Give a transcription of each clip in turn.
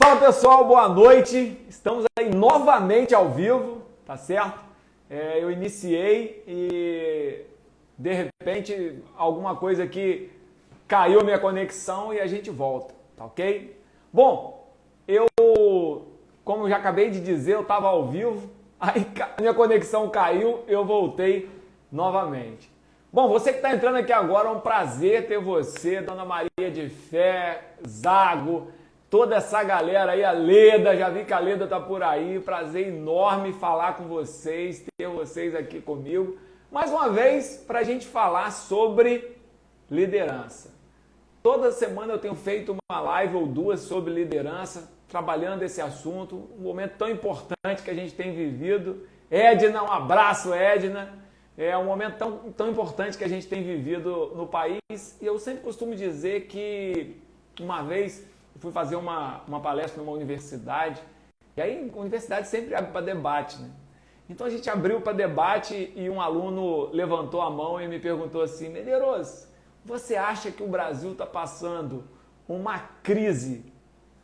Fala pessoal, boa noite. Estamos aí novamente ao vivo, tá certo? Eu iniciei e de repente alguma coisa aqui caiu a minha conexão e a gente volta, tá ok? Bom, como já acabei de dizer, eu estava ao vivo, aí a minha conexão caiu, eu voltei novamente. Bom, você que está entrando aqui agora, é um prazer ter você, Dona Maria de Fé, Zago, toda essa galera aí, a Leda, já vi que a Leda tá por aí, prazer enorme falar com vocês, ter vocês aqui comigo, mais uma vez para a gente falar sobre liderança. Toda semana eu tenho feito uma live ou duas sobre liderança, trabalhando esse assunto, um momento tão importante que a gente tem vivido. Edna, um abraço, Edna. É um momento tão importante que a gente tem vivido no país, e eu sempre costumo dizer que uma vez eu fui fazer uma palestra numa universidade, e aí a universidade sempre abre para debate, né? Então a gente abriu para debate e um aluno levantou a mão e me perguntou assim: Medeiros, você acha que o Brasil está passando uma crise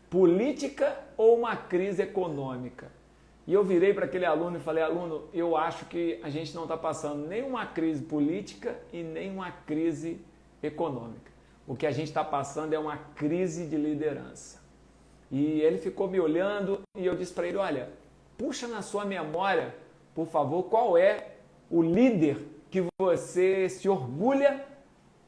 política ou uma crise econômica? E eu virei para aquele aluno e falei: aluno, eu acho que a gente não está passando nem uma crise política e nem uma crise econômica. O que a gente está passando é uma crise de liderança. E ele ficou me olhando e eu disse para ele: olha, puxa na sua memória, por favor, qual é o líder que você se orgulha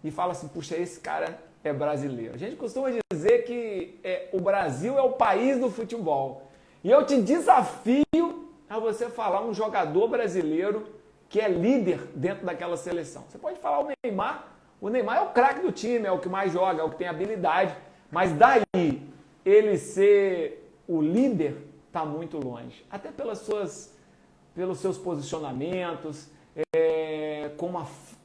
e fala assim: puxa, esse cara é brasileiro. A gente costuma dizer que o Brasil é o país do futebol. E eu te desafio a você falar um jogador brasileiro que é líder dentro daquela seleção. Você pode falar o Neymar. O Neymar é o craque do time, é o que mais joga, é o que tem habilidade. Mas daí ele ser o líder está muito longe. Até pelos seus posicionamentos,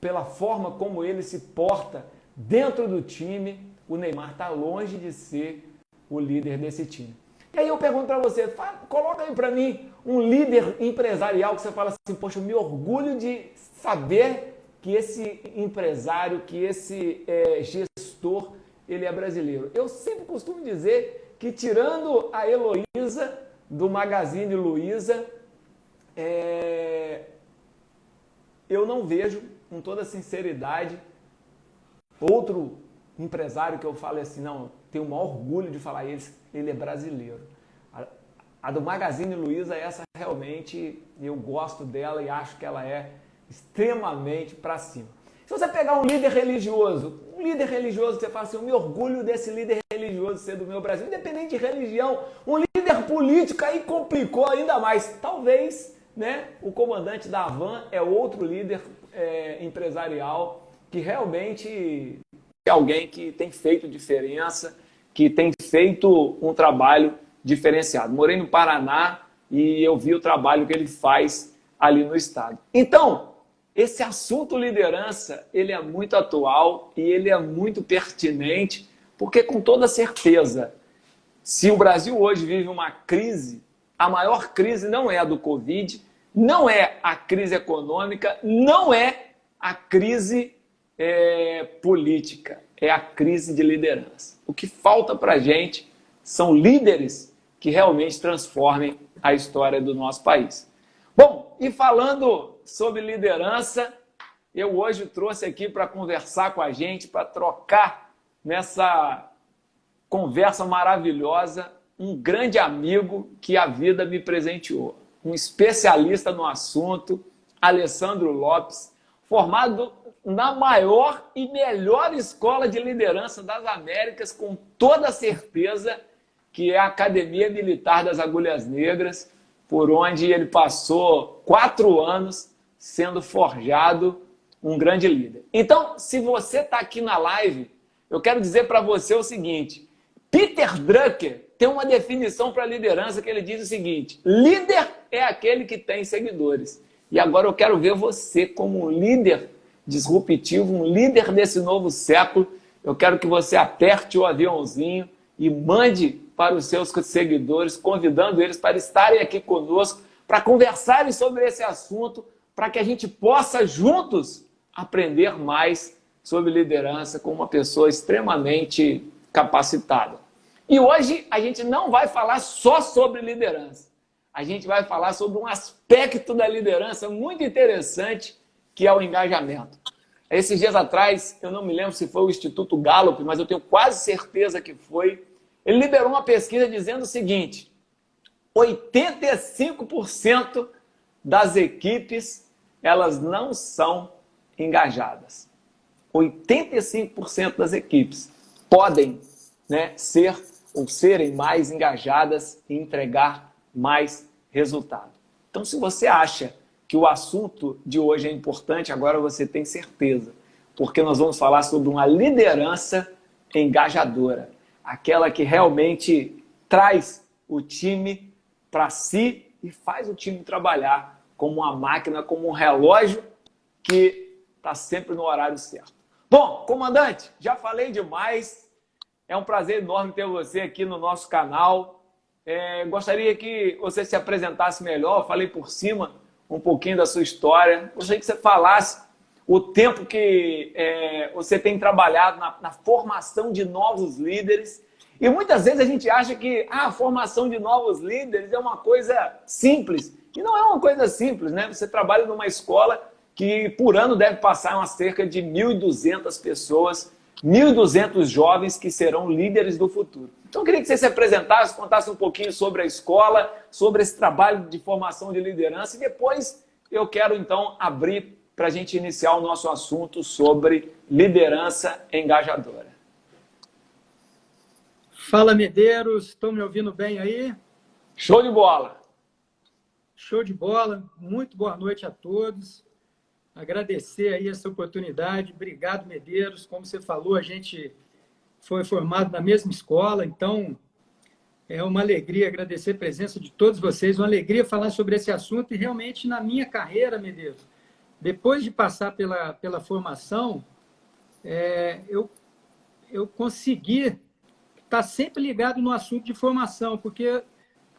pela forma como ele se porta dentro do time, o Neymar está longe de ser o líder desse time. E aí eu pergunto para você, coloca aí para mim um líder empresarial que você fala assim: poxa, eu me orgulho de saber que esse empresário, que esse gestor, ele é brasileiro. Eu sempre costumo dizer que, tirando a Heloísa, do Magazine Luiza, eu não vejo, com toda sinceridade, outro empresário que eu fale assim: não, tenho o maior orgulho de falar ele é brasileiro. A do Magazine Luiza, essa realmente eu gosto dela e acho que ela é extremamente para cima. Se você pegar um líder religioso que você fala assim: eu me orgulho desse líder religioso ser do meu Brasil, independente de religião. Um líder político aí complicou ainda mais. Talvez, né, o comandante da Havan é outro líder empresarial que realmente é alguém que tem feito diferença, que tem feito um trabalho diferenciado. Morei no Paraná e eu vi o trabalho que ele faz ali no estado. Então, esse assunto liderança, ele é muito atual e ele é muito pertinente, porque com toda certeza, se o Brasil hoje vive uma crise, a maior crise não é a do Covid, não é a crise econômica, não é a crise política, é a crise de liderança. O que falta para a gente são líderes que realmente transformem a história do nosso país. Bom, e falando sobre liderança, eu hoje trouxe aqui para conversar com a gente, para trocar nessa conversa maravilhosa, um grande amigo que a vida me presenteou, um especialista no assunto, Alessandro Lopes, formado na maior e melhor escola de liderança das Américas, com toda certeza, que é a Academia Militar das Agulhas Negras, por onde ele passou 4 anos sendo forjado um grande líder. Então, se você está aqui na live, eu quero dizer para você o seguinte: Peter Drucker tem uma definição para liderança que ele diz o seguinte: líder é aquele que tem seguidores. E agora eu quero ver você como um líder disruptivo, um líder desse novo século. Eu quero que você aperte o aviãozinho e mande para os seus seguidores, convidando eles para estarem aqui conosco, para conversarem sobre esse assunto, para que a gente possa juntos aprender mais sobre liderança com uma pessoa extremamente capacitada. E hoje a gente não vai falar só sobre liderança. A gente vai falar sobre um aspecto da liderança muito interessante, que é o engajamento. Esses dias atrás, eu não me lembro se foi o Instituto Gallup, mas eu tenho quase certeza que foi. Ele liberou uma pesquisa dizendo o seguinte: 85% das equipes, elas não são engajadas. 85% das equipes podem, né, ser ou serem mais engajadas e entregar mais resultado. Então, se você acha que o assunto de hoje é importante, agora você tem certeza, porque nós vamos falar sobre uma liderança engajadora, aquela que realmente traz o time para si e faz o time trabalhar como uma máquina, como um relógio que está sempre no horário certo. Bom, comandante, já falei demais. É um prazer enorme ter você aqui no nosso canal. Gostaria que você se apresentasse melhor. Eu falei por cima um pouquinho da sua história. Gostaria que você falasse o tempo que você tem trabalhado na formação de novos líderes. E muitas vezes a gente acha que a formação de novos líderes é uma coisa simples. E não é uma coisa simples, né? Você trabalha numa escola que por ano deve passar umas cerca de 1.200 pessoas, 1.200 jovens que serão líderes do futuro. Então eu queria que você se apresentasse, contasse um pouquinho sobre a escola, sobre esse trabalho de formação de liderança e depois eu quero então abrir para a gente iniciar o nosso assunto sobre liderança engajadora. Fala, Medeiros, estão me ouvindo bem aí? Show de bola! Show de bola, muito boa noite a todos. Agradecer aí essa oportunidade. Obrigado, Medeiros. Como você falou, a gente foi formado na mesma escola, então é uma alegria agradecer a presença de todos vocês, uma alegria falar sobre esse assunto e realmente na minha carreira, Medeiros, depois de passar pela formação, eu consegui estar sempre ligado no assunto de formação, porque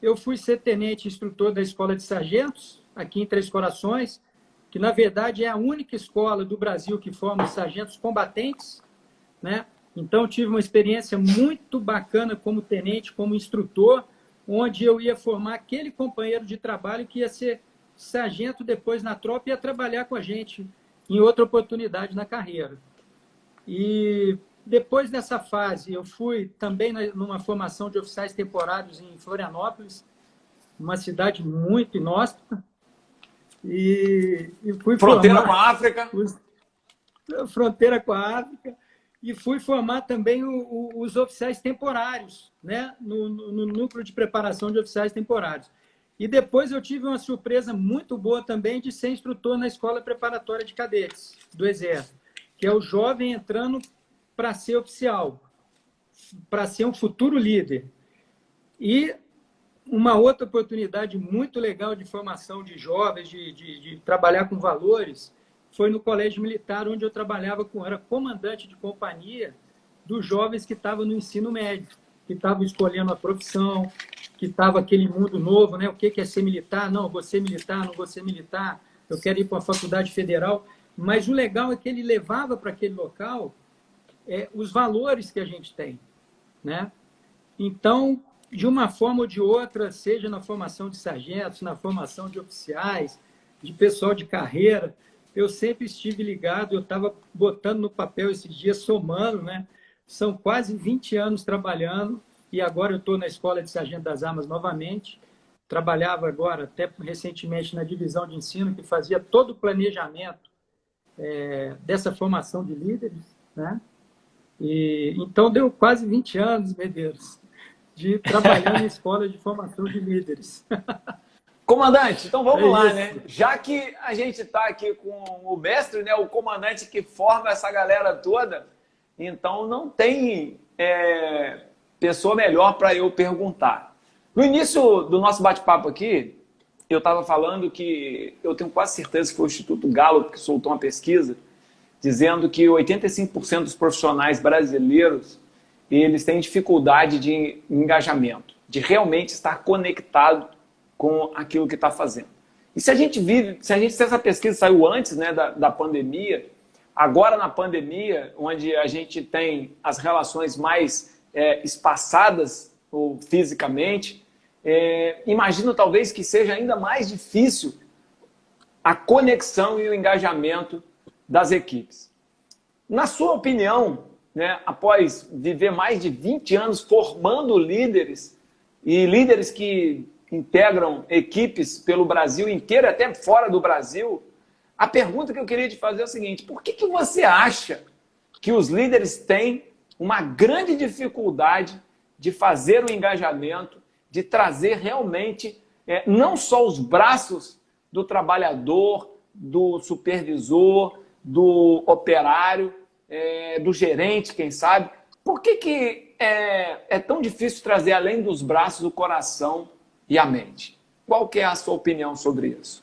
eu fui ser tenente instrutor da Escola de Sargentos, aqui em Três Corações, que, na verdade, é a única escola do Brasil que forma sargentos combatentes, né? Então, tive uma experiência muito bacana como tenente, como instrutor, onde eu ia formar aquele companheiro de trabalho que ia ser sargento depois na tropa e ia trabalhar com a gente em outra oportunidade na carreira. E depois dessa fase, eu fui também numa formação de oficiais temporários em Florianópolis, uma cidade muito inóspita, e fui fronteira com a África. Fronteira com a África. E fui formar também os oficiais temporários, né? no núcleo de preparação de oficiais temporários. E depois eu tive uma surpresa muito boa também de ser instrutor na Escola Preparatória de Cadetes do Exército, que é o jovem entrando para ser oficial, para ser um futuro líder. E uma outra oportunidade muito legal de formação de jovens, de trabalhar com valores, foi no Colégio Militar, onde eu trabalhava era comandante de companhia dos jovens que estavam no ensino médio, que estavam escolhendo a profissão, que estava aquele mundo novo, né? O que é ser militar? Não, vou ser militar, não vou ser militar, eu quero ir para uma faculdade federal. Mas o legal é que ele levava para aquele local os valores que a gente tem, né? Então, de uma forma ou de outra, seja na formação de sargentos, na formação de oficiais, de pessoal de carreira, eu sempre estive ligado, eu estava botando no papel esses dias, somando, né? São quase 20 anos trabalhando e agora eu estou na Escola de Sargento das Armas novamente. Trabalhava agora, até recentemente, na divisão de ensino, que fazia todo o planejamento dessa formação de líderes, né? E, então, deu quase 20 anos, Medeiros, de trabalhar na Escola de Formação de Líderes. Comandante, então vamos lá, né? Já que a gente está aqui com o mestre, né, o comandante que forma essa galera toda, então não tem pessoa melhor para eu perguntar. No início do nosso bate-papo aqui, eu estava falando que eu tenho quase certeza que foi o Instituto Gallup que soltou uma pesquisa dizendo que 85% dos profissionais brasileiros eles têm dificuldade de engajamento, de realmente estar conectado com aquilo que está fazendo. E se essa pesquisa saiu antes, né, da pandemia, agora na pandemia, onde a gente tem as relações mais espaçadas ou fisicamente, imagino talvez que seja ainda mais difícil a conexão e o engajamento das equipes. Na sua opinião, né, após viver mais de 20 anos formando líderes e líderes que integram equipes pelo Brasil inteiro, até fora do Brasil, a pergunta que eu queria te fazer é o seguinte: por que você acha que os líderes têm uma grande dificuldade de fazer o engajamento, de trazer realmente não só os braços do trabalhador, do supervisor, do operário, do gerente, quem sabe? Por que é tão difícil trazer, além dos braços, o coração e a mente? Qual que é a sua opinião sobre isso?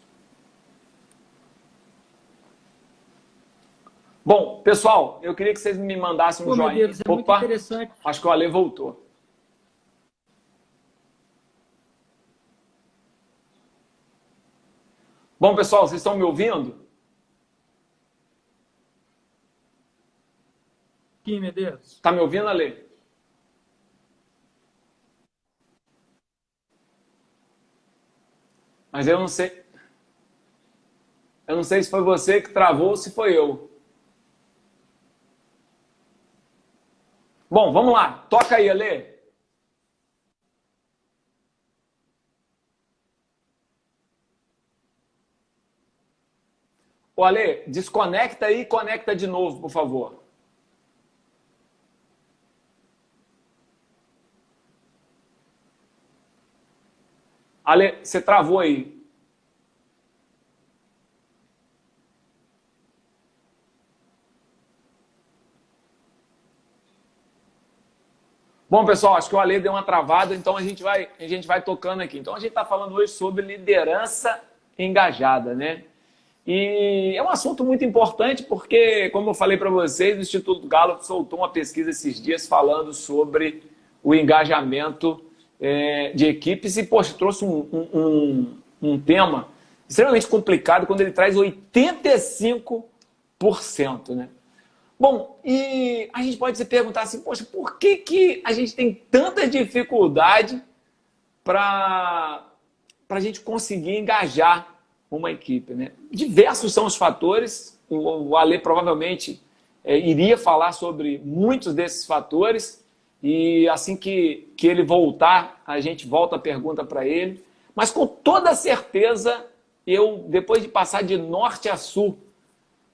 Bom, pessoal, eu queria que vocês me mandassem um joinha. Deus, é muito interessante. Acho que o Ale voltou. Bom, pessoal, vocês estão me ouvindo? Sim, Medeiros. Está me ouvindo, Ale? Mas eu não sei. Eu não sei se foi você que travou ou se foi eu. Bom, vamos lá. Toca aí, Ale. Ô, Ale, desconecta aí e conecta de novo, por favor. Ale, você travou aí. Bom, pessoal, acho que o Ale deu uma travada, então a gente vai tocando aqui. Então a gente está falando hoje sobre liderança engajada, né? E é um assunto muito importante porque, como eu falei para vocês, o Instituto Gallup soltou uma pesquisa esses dias falando sobre o engajamento de equipes e, poxa, trouxe um tema extremamente complicado quando ele traz 85%, né? Bom, e a gente pode se perguntar assim, poxa, por que a gente tem tanta dificuldade para a gente conseguir engajar uma equipe, né? Diversos são os fatores, o Ale provavelmente iria falar sobre muitos desses fatores, e assim que ele voltar, a gente volta a pergunta para ele, mas com toda certeza, depois de passar de norte a sul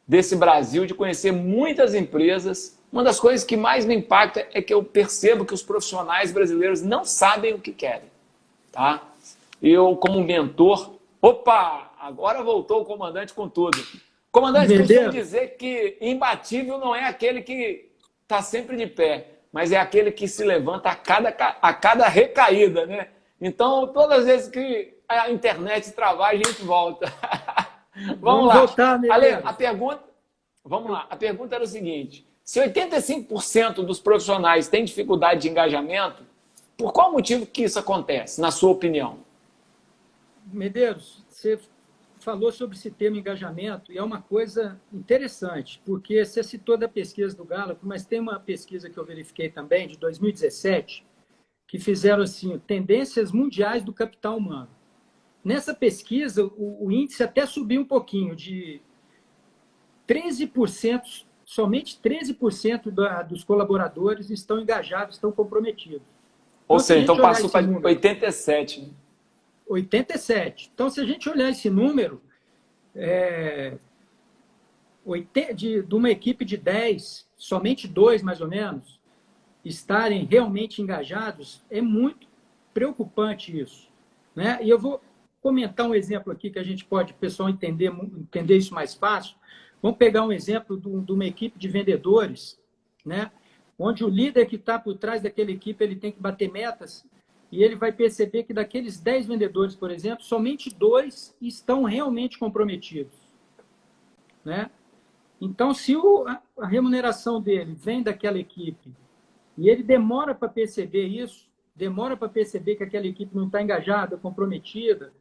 desse Brasil, de conhecer muitas empresas, uma das coisas que mais me impacta é que eu percebo que os profissionais brasileiros não sabem o que querem, tá? Eu, como mentor... Opa! Agora voltou o comandante com tudo. Comandante, costumo dizer que imbatível não é aquele que está sempre de pé, mas é aquele que se levanta a cada recaída, né? Então, todas as vezes que a internet travar, a gente volta. Vamos lá. Voltar, Ale, vamos lá. A pergunta era o seguinte: se 85% dos profissionais têm dificuldade de engajamento, por qual motivo que isso acontece, na sua opinião? Medeiros, você falou sobre esse termo engajamento e é uma coisa interessante, porque você citou da pesquisa do Gallup, mas tem uma pesquisa que eu verifiquei também, de 2017, que fizeram assim, tendências mundiais do capital humano. Nessa pesquisa, o índice até subiu um pouquinho, de 13%, somente 13% dos colaboradores estão engajados, estão comprometidos. Ou seja, então passou para 87%. Né? 87%. Então, se a gente olhar esse número, de uma equipe de 10, somente 2, mais ou menos, estarem realmente engajados, é muito preocupante isso, né? E eu vou comentar um exemplo aqui que a gente pode, o pessoal, entender isso mais fácil. Vamos pegar um exemplo de uma equipe de vendedores, né? Onde o líder que está por trás daquela equipe, ele tem que bater metas e ele vai perceber que daqueles 10 vendedores, por exemplo, somente 2 estão realmente comprometidos, né? Então, se a remuneração dele vem daquela equipe e ele demora para perceber isso, demora para perceber que aquela equipe não está engajada, comprometida,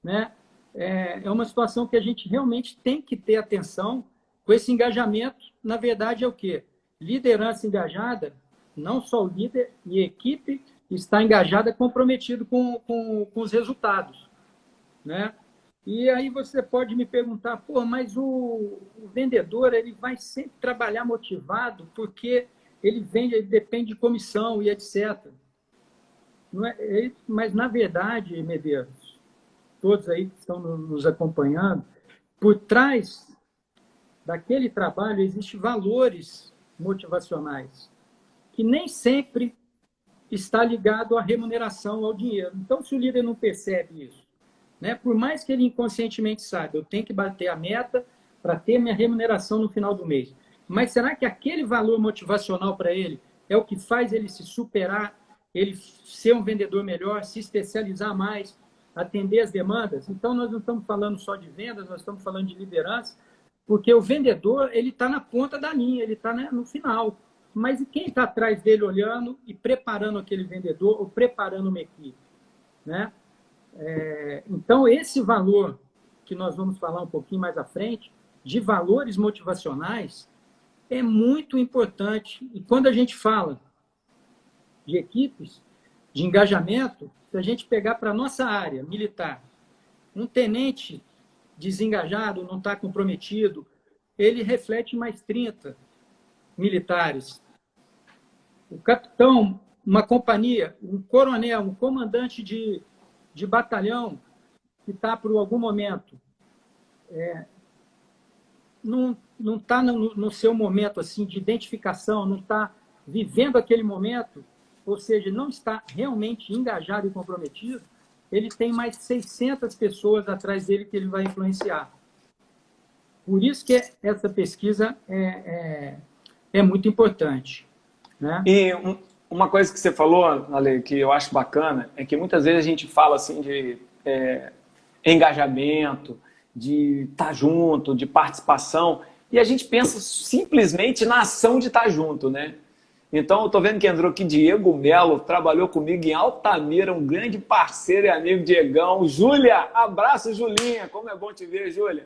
né? É uma situação que a gente realmente tem que ter atenção com esse engajamento. Na verdade, é o quê? Liderança engajada, não só o líder e a equipe está engajado, é comprometido com os resultados, né? E aí você pode me perguntar, pô, mas o vendedor ele vai sempre trabalhar motivado porque ele vende, ele depende de comissão e etc. Não é, mas, na verdade, Medeiros, todos aí que estão nos acompanhando, por trás daquele trabalho existem valores motivacionais, que nem sempre está ligado à remuneração, ao dinheiro. Então, se o líder não percebe isso, né, por mais que ele inconscientemente saiba, eu tenho que bater a meta para ter minha remuneração no final do mês. Mas será que aquele valor motivacional para ele é o que faz ele se superar, ele ser um vendedor melhor, se especializar mais, atender as demandas? Então, nós não estamos falando só de vendas, nós estamos falando de liderança, porque o vendedor ele está na ponta da linha, ele está, né, no final. Mas e quem está atrás dele olhando e preparando aquele vendedor ou preparando uma equipe, né? Então, esse valor que nós vamos falar um pouquinho mais à frente, de valores motivacionais, é muito importante. E quando a gente fala de equipes, de engajamento, se a gente pegar para a nossa área militar, um tenente desengajado, não está comprometido, ele reflete mais 30 militares. O capitão, uma companhia, um coronel, um comandante de batalhão que está por algum momento não está no seu momento assim de identificação, não está vivendo aquele momento, ou seja, não está realmente engajado e comprometido, ele tem mais 600 pessoas atrás dele que ele vai influenciar. Por isso que essa pesquisa é muito importante, né? E uma coisa que você falou, Ale, que eu acho bacana, é que muitas vezes a gente fala assim de engajamento, de estar junto, de participação, e a gente pensa simplesmente na ação de estar junto, né? Então, eu estou vendo que entrou aqui Diego Melo, trabalhou comigo em Altamira, um grande parceiro e amigo, Diegão. Júlia, abraço, Julinha, como é bom te ver, Júlia.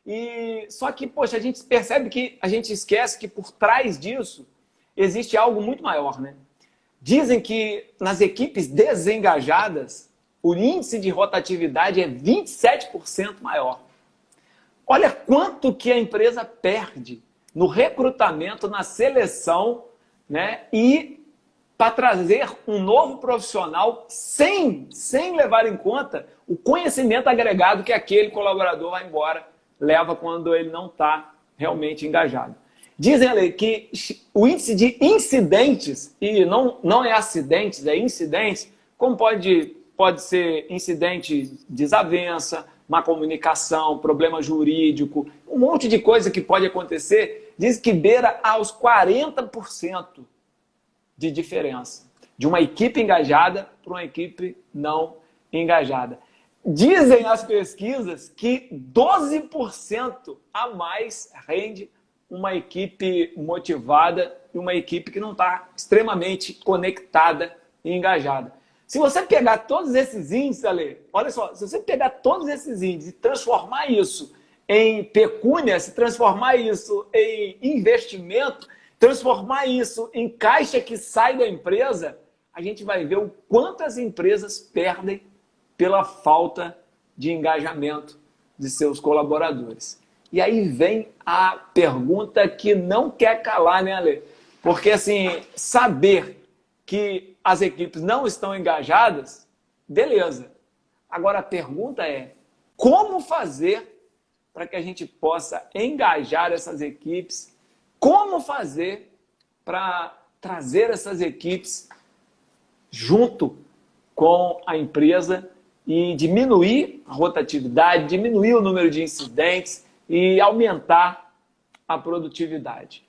E só que, poxa, a gente percebe que a gente esquece que por trás disso existe algo muito maior, né? Dizem que nas equipes desengajadas, o índice de rotatividade é 27% maior. Olha quanto que a empresa perde no recrutamento, na seleção, né? E para trazer um novo profissional sem levar em conta o conhecimento agregado que aquele colaborador vai embora, leva quando ele não está realmente engajado. Dizem, Ale, que o índice de incidentes, e não é acidentes, é incidentes, como pode ser incidente de desavença, má comunicação, problema jurídico, um monte de coisa que pode acontecer, diz que beira aos 40% de diferença de uma equipe engajada para uma equipe não engajada. Dizem as pesquisas que 12% a mais rende uma equipe motivada e uma equipe que não está extremamente conectada e engajada. Se você pegar todos esses índices, Ale, olha só, se você pegar todos esses índices e transformar isso em pecúnia, se transformar isso em investimento, transformar isso em caixa que sai da empresa, a gente vai ver o quanto as empresas perdem pela falta de engajamento de seus colaboradores. E aí vem a pergunta que não quer calar, né, Ale? Porque, assim, saber que as equipes não estão engajadas, beleza. Agora, a pergunta é, como fazer para que a gente possa engajar essas equipes? Como fazer para trazer essas equipes junto com a empresa e diminuir a rotatividade, diminuir o número de incidentes e aumentar a produtividade?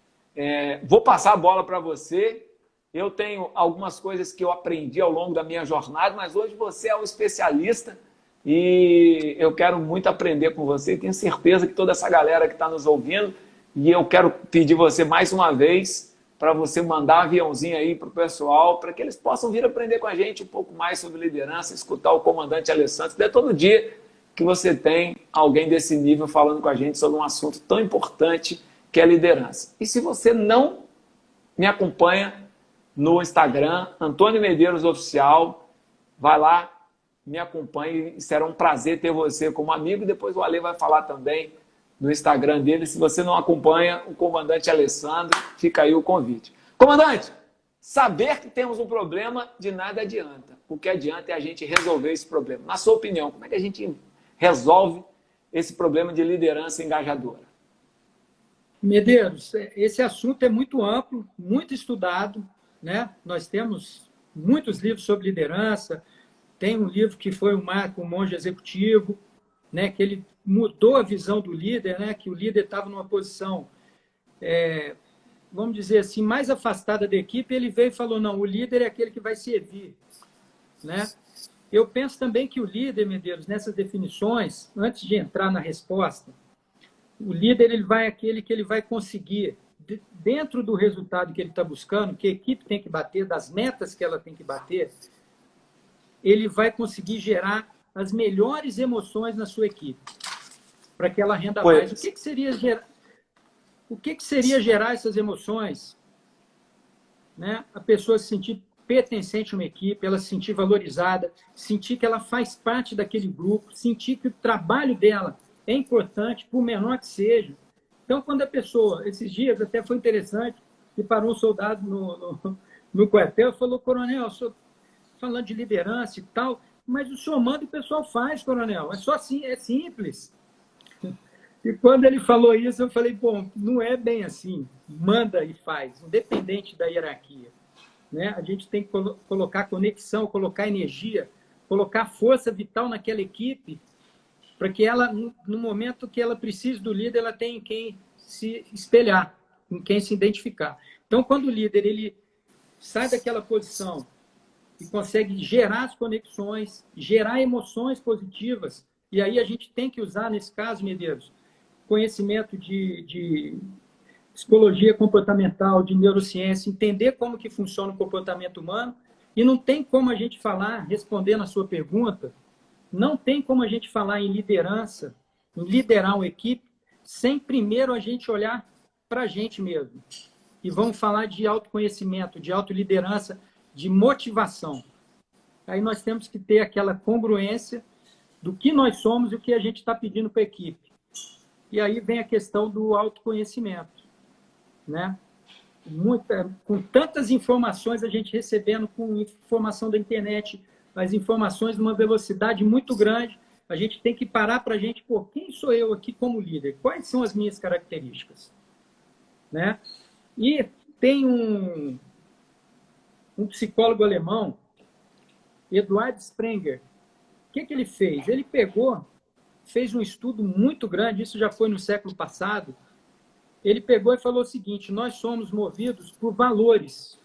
Vou passar a bola para você. Eu tenho algumas coisas que eu aprendi ao longo da minha jornada, mas hoje você é um especialista e eu quero muito aprender com você. Tenho certeza que toda essa galera que está nos ouvindo, e eu quero pedir você mais uma vez para você mandar um aviãozinho aí para o pessoal, para que eles possam vir aprender com a gente um pouco mais sobre liderança, escutar o comandante Alessandro. É todo dia que você tem alguém desse nível falando com a gente sobre um assunto tão importante que é liderança. E se você não me acompanha no Instagram, Antônio Medeiros Oficial. Vai lá, me acompanhe, e será um prazer ter você como amigo. E depois o Ale vai falar também no Instagram dele. Se você não acompanha o comandante Alessandro, fica aí o convite. Comandante, saber que temos um problema de nada adianta. O que adianta é a gente resolver esse problema. Na sua opinião, como é que a gente resolve esse problema de liderança engajadora? Medeiros, esse assunto é muito amplo, muito estudado, né? Nós temos muitos livros sobre liderança. Tem um livro que foi o Marco, o Monge Executivo, né? Que ele mudou a visão do líder, né? Que o líder estava numa posição, vamos dizer assim, mais afastada da equipe. Ele veio e falou, não, o líder é aquele que vai servir, né? Eu penso também que o líder, Medeiros, nessas definições, antes de entrar na resposta, o líder ele vai aquele que ele vai conseguir, dentro do resultado que ele está buscando, que a equipe tem que bater, das metas que ela tem que bater, ele vai conseguir gerar as melhores emoções na sua equipe, para que ela renda mais. O que seria gerar essas emoções? Né? A pessoa se sentir pertencente a uma equipe, ela se sentir valorizada, sentir que ela faz parte daquele grupo, sentir que o trabalho dela é importante, por menor que seja. Então, quando a pessoa, esses dias até foi interessante, que parou um soldado no quartel e falou, coronel, eu sou falando de liderança e tal, mas o senhor manda e o pessoal faz, coronel. É só assim, é simples. E quando ele falou isso, eu falei, bom, não é bem assim. Manda e faz, independente da hierarquia. Né? A gente tem que colocar conexão, colocar energia, colocar força vital naquela equipe, para que ela, no momento que ela precisa do líder, ela tenha em quem se espelhar, em quem se identificar. Então, quando o líder ele sai daquela posição e consegue gerar as conexões, gerar emoções positivas, e aí a gente tem que usar, nesse caso, Medeiros, conhecimento de psicologia comportamental, de neurociência, entender como que funciona o comportamento humano, e não tem como a gente falar, respondendo a sua pergunta, não tem como a gente falar em liderança, em liderar uma equipe, sem primeiro a gente olhar para a gente mesmo. E vamos falar de autoconhecimento, de autoliderança, de motivação. Aí nós temos que ter aquela congruência do que nós somos e o que a gente está pedindo para a equipe. E aí vem a questão do autoconhecimento. Né? Com tantas informações, a gente recebendo com informação da internet, as informações numa velocidade muito grande, a gente tem que parar para a gente, pô, quem sou eu aqui como líder? Quais são as minhas características? Né? E tem um psicólogo alemão, Eduard Sprenger. O que ele fez? Ele fez um estudo muito grande, isso já foi no século passado. Ele pegou e falou o seguinte, nós somos movidos por valores.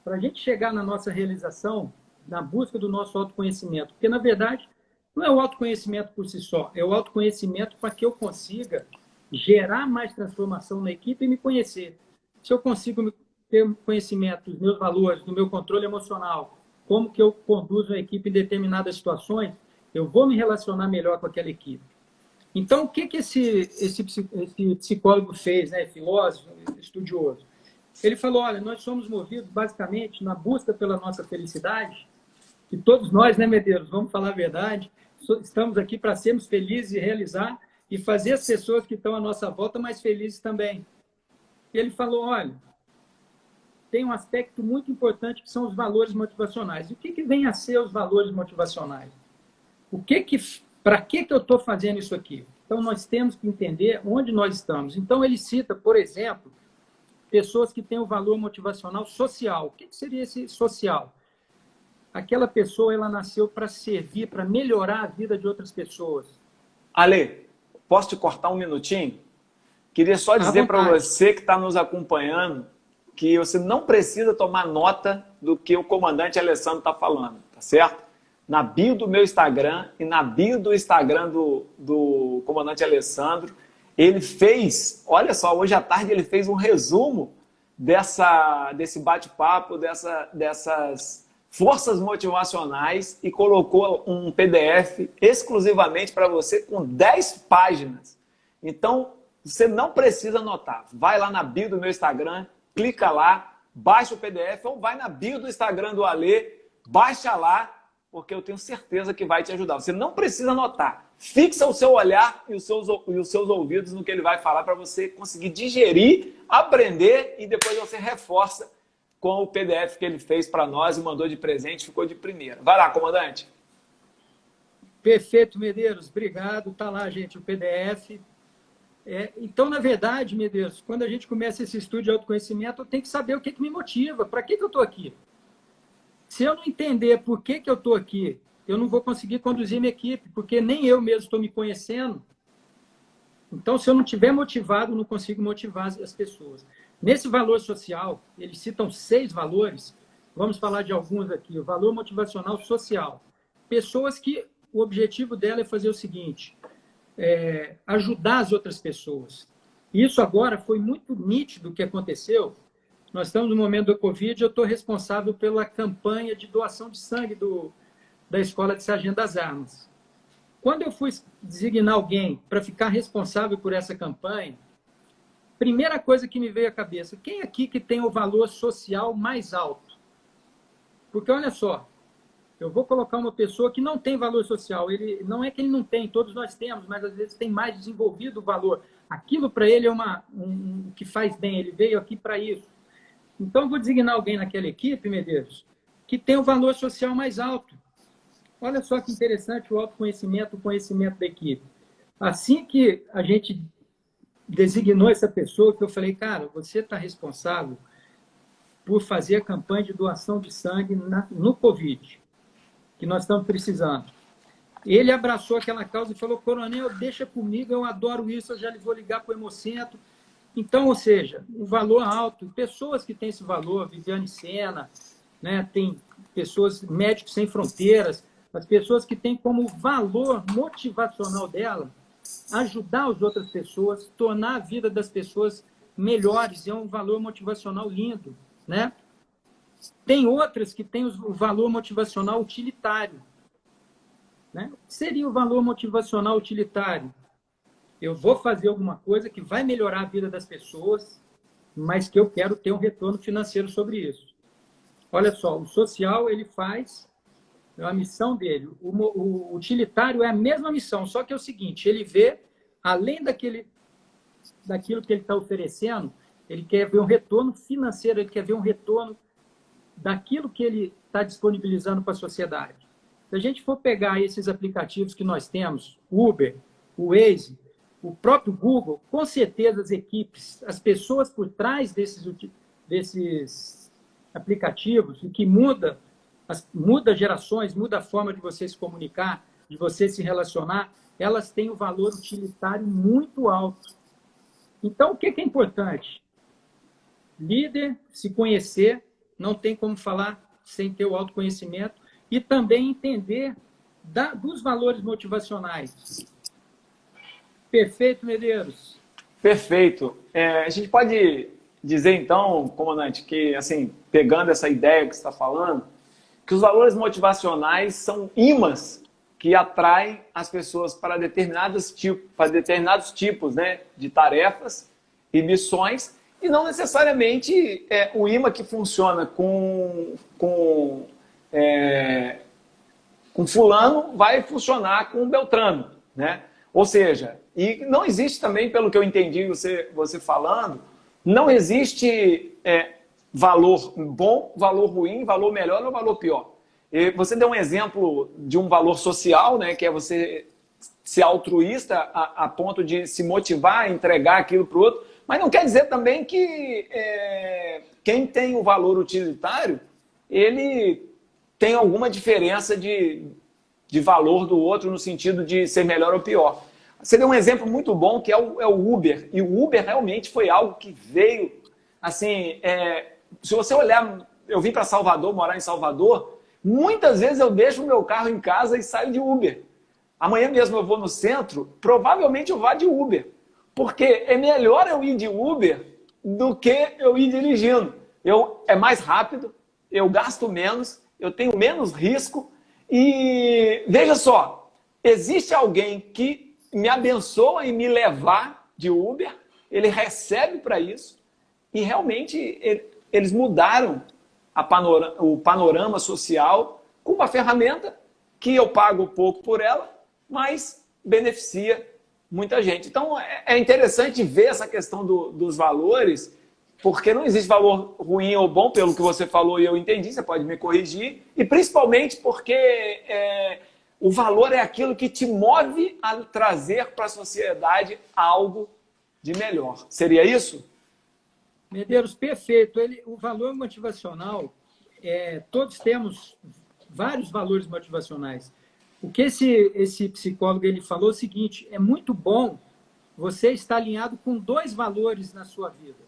Para a gente chegar na nossa realização, na busca do nosso autoconhecimento. Porque, na verdade, não é o autoconhecimento por si só, é o autoconhecimento para que eu consiga gerar mais transformação na equipe e me conhecer. Se eu consigo ter conhecimento dos meus valores, do meu controle emocional, como que eu conduzo a equipe em determinadas situações, eu vou me relacionar melhor com aquela equipe. Então, o que esse psicólogo fez, né, filósofo, estudioso? Ele falou, olha, nós somos movidos basicamente na busca pela nossa felicidade, e todos nós, né, Medeiros, vamos falar a verdade, estamos aqui para sermos felizes e realizar e fazer as pessoas que estão à nossa volta mais felizes também. E ele falou, olha, tem um aspecto muito importante que são os valores motivacionais. E o que vem a ser os valores motivacionais? Para que eu estou fazendo isso aqui? Então, nós temos que entender onde nós estamos. Então, ele cita, por exemplo, pessoas que têm o valor motivacional social. O que seria esse social? Aquela pessoa, ela nasceu para servir, para melhorar a vida de outras pessoas. Ale, posso te cortar um minutinho? Queria só dizer para você que está nos acompanhando que você não precisa tomar nota do que o comandante Alessandro está falando, tá certo? Na bio do meu Instagram e na bio do Instagram do comandante Alessandro, ele fez, olha só, hoje à tarde ele fez um resumo desse bate-papo, dessas forças motivacionais e colocou um PDF exclusivamente para você com 10 páginas. Então, você não precisa anotar. Vai lá na bio do meu Instagram, clica lá, baixa o PDF ou vai na bio do Instagram do Alê, baixa lá, porque eu tenho certeza que vai te ajudar. Você não precisa anotar. Fixa o seu olhar e os seus ouvidos no que ele vai falar para você conseguir digerir, aprender e depois você reforça com o PDF que ele fez para nós e mandou de presente, ficou de primeira. Vai lá, comandante. Perfeito, Medeiros. Obrigado. Está lá, gente, o PDF. Então, na verdade, Medeiros, quando a gente começa esse estudo de autoconhecimento, eu tenho que saber o que me motiva. Para que eu estou aqui? Se eu não entender por que eu estou aqui, eu não vou conseguir conduzir minha equipe, porque nem eu mesmo estou me conhecendo. Então, se eu não estiver motivado, eu não consigo motivar as pessoas. Nesse valor social, eles citam 6 valores. Vamos falar de alguns aqui. O valor motivacional social. Pessoas que o objetivo dela é fazer o seguinte, ajudar as outras pessoas. Isso agora foi muito nítido o que aconteceu. Nós estamos no momento do Covid, eu estou responsável pela campanha de doação de sangue da Escola de Sargento das Armas. Quando eu fui designar alguém para ficar responsável por essa campanha, primeira coisa que me veio à cabeça, quem aqui que tem o valor social mais alto? Porque, olha só, eu vou colocar uma pessoa que não tem valor social. Não é que ele não tem, todos nós temos, mas às vezes tem mais desenvolvido o valor. Aquilo para ele é o que faz bem, ele veio aqui para isso. Então, eu vou designar alguém naquela equipe, Medeiros, que tem o valor social mais alto. Olha só que interessante o autoconhecimento, o conhecimento da equipe. Assim que a gente designou essa pessoa, que eu falei, cara, você está responsável por fazer a campanha de doação de sangue no Covid, que nós estamos precisando. Ele abraçou aquela causa e falou, coronel, deixa comigo, eu adoro isso, eu já vou ligar para o Hemocentro. Então, ou seja, um valor alto, pessoas que têm esse valor, Viviane Sena, né, tem pessoas, Médicos Sem Fronteiras, as pessoas que têm como valor motivacional dela ajudar as outras pessoas, tornar a vida das pessoas melhores, é um valor motivacional lindo, né? Tem outras que têm o valor motivacional utilitário, né? O que seria o valor motivacional utilitário? Eu vou fazer alguma coisa que vai melhorar a vida das pessoas, mas que eu quero ter um retorno financeiro sobre isso. Olha só, o social ele faz a missão dele. O utilitário é a mesma missão, só que é o seguinte, ele vê, além daquilo que ele está oferecendo, ele quer ver um retorno financeiro, ele quer ver um retorno daquilo que ele está disponibilizando para a sociedade. Se a gente for pegar esses aplicativos que nós temos, Uber, o Waze, o próprio Google, com certeza as equipes, as pessoas por trás desses aplicativos, e que muda gerações, muda a forma de você se comunicar, de você se relacionar, elas têm um valor utilitário muito alto. Então, o que é importante? Líder, se conhecer, não tem como falar sem ter o autoconhecimento, e também entender dos valores motivacionais. Perfeito, Medeiros? Perfeito. A gente pode dizer, então, comandante, que, assim, pegando essa ideia que você está falando, que os valores motivacionais são imãs que atraem as pessoas para determinados tipos, né, de tarefas e missões, e não necessariamente o imã que funciona com fulano vai funcionar com Beltrano, né? Ou seja, e não existe também, pelo que eu entendi você falando, não existe valor bom, valor ruim, valor melhor ou valor pior. E você deu um exemplo de um valor social, né, que é você ser altruísta a ponto de se motivar a entregar aquilo para o outro, mas não quer dizer também que quem tem o valor utilitário, ele tem alguma diferença de valor do outro no sentido de ser melhor ou pior. Você deu um exemplo muito bom, que é o Uber. E o Uber realmente foi algo que veio, assim, se você olhar, eu vim para Salvador, morar em Salvador, muitas vezes eu deixo o meu carro em casa e saio de Uber. Amanhã mesmo eu vou no centro, provavelmente eu vá de Uber. Porque é melhor eu ir de Uber do que eu ir dirigindo. É mais rápido, eu gasto menos, eu tenho menos risco. E veja só, existe alguém que me abençoa em me levar de Uber, ele recebe para isso, e realmente eles mudaram o panorama social com uma ferramenta que eu pago pouco por ela, mas beneficia muita gente. Então, é interessante ver essa questão dos valores, porque não existe valor ruim ou bom, pelo que você falou e eu entendi, você pode me corrigir, e principalmente porque o valor é aquilo que te move a trazer para a sociedade algo de melhor. Seria isso? Medeiros, perfeito. O valor motivacional, todos temos vários valores motivacionais. O que esse psicólogo ele falou é o seguinte: é muito bom você estar alinhado com 2 valores na sua vida.